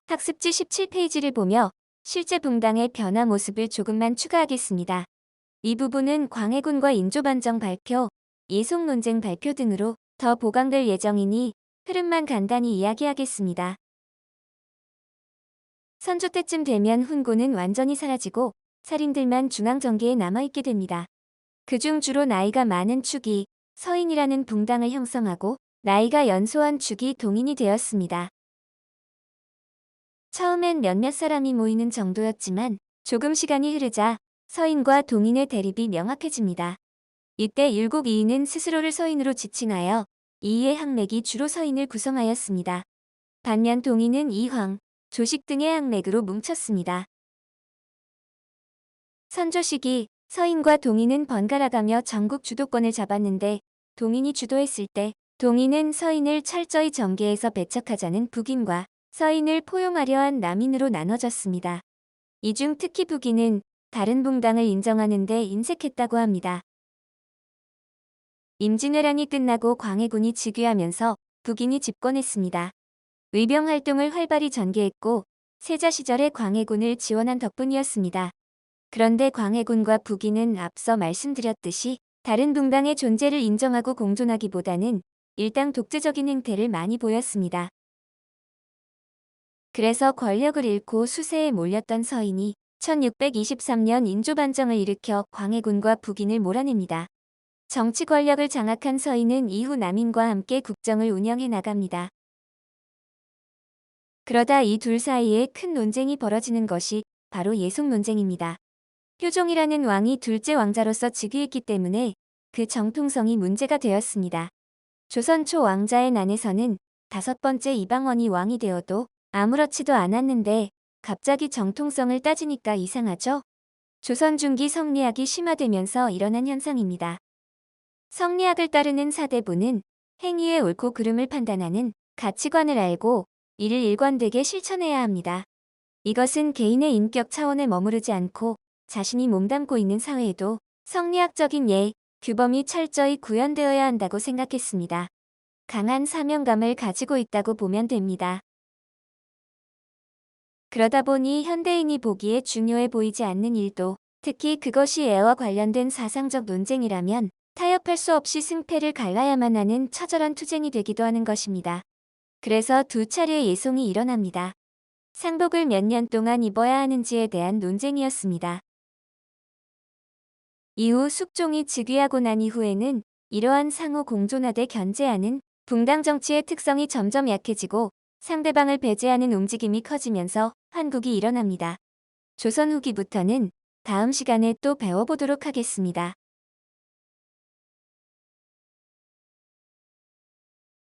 학습지 17페이지를 보며 실제 붕당의 변화 모습을 조금만 추가하겠습니다. 이 부분은 광해군과 인조반정 발표, 예속 논쟁 발표 등으로 더 보강될 예정이니 흐름만 간단히 이야기하겠습니다. 선조 때쯤 되면 훈고는 완전히 사라지고 살인들만 중앙정계에 남아있게 됩니다. 그중 주로 나이가 많은 축이 서인이라는 붕당을 형성하고 나이가 연소한 축이 동인이 되었습니다. 처음엔 몇몇 사람이 모이는 정도였지만 조금 시간이 흐르자 서인과 동인의 대립이 명확해집니다. 이때 율곡 이이는 스스로를 서인으로 지칭하여 이이의 항맥이 주로 서인을 구성하였습니다. 반면 동인은 이황, 조식 등의 항맥으로 뭉쳤습니다. 선조 시기 서인과 동인은 번갈아가며 전국 주도권을 잡았는데 동인이 주도했을 때 동인은 서인을 철저히 정계에서 배척하자는 북인과 서인을 포용하려 한 남인으로 나눠졌습니다. 이 중 특히 북인은 다른 붕당을 인정하는 데 인색했다고 합니다. 임진왜란이 끝나고 광해군이 즉위하면서 북인이 집권했습니다. 의병 활동을 활발히 전개했고 세자 시절에 광해군을 지원한 덕분이었습니다. 그런데 광해군과 북인은 앞서 말씀드렸듯이 다른 붕당의 존재를 인정하고 공존하기보다는 일당 독재적인 행태를 많이 보였습니다. 그래서 권력을 잃고 수세에 몰렸던 서인이 1623년 인조반정을 일으켜 광해군과 북인을 몰아냅니다. 정치 권력을 장악한 서인은 이후 남인과 함께 국정을 운영해 나갑니다. 그러다 이 둘 사이에 큰 논쟁이 벌어지는 것이 바로 예속 논쟁입니다. 효종이라는 왕이 둘째 왕자로서 즉위했기 때문에 그 정통성이 문제가 되었습니다. 조선 초 왕자의 난에서는 5번째 이방원이 왕이 되어도 아무렇지도 않았는데 갑자기 정통성을 따지니까 이상하죠? 조선 중기 성리학이 심화되면서 일어난 현상입니다. 성리학을 따르는 사대부는 행위의 옳고 그름을 판단하는 가치관을 알고 이를 일관되게 실천해야 합니다. 이것은 개인의 인격 차원에 머무르지 않고 자신이 몸담고 있는 사회에도 성리학적인 예, 규범이 철저히 구현되어야 한다고 생각했습니다. 강한 사명감을 가지고 있다고 보면 됩니다. 그러다 보니 현대인이 보기에 중요해 보이지 않는 일도 특히 그것이 애와 관련된 사상적 논쟁이라면 타협할 수 없이 승패를 갈라야만 하는 처절한 투쟁이 되기도 하는 것입니다. 그래서 두 차례의 예송이 일어납니다. 상복을 몇 년 동안 입어야 하는지에 대한 논쟁이었습니다. 이후 숙종이 즉위하고 난 이후에는 이러한 상호 공존하되 견제하는 붕당 정치의 특성이 점점 약해지고 상대방을 배제하는 움직임이 커지면서 환국이 일어납니다. 조선 후기부터는 다음 시간에 또 배워보도록 하겠습니다.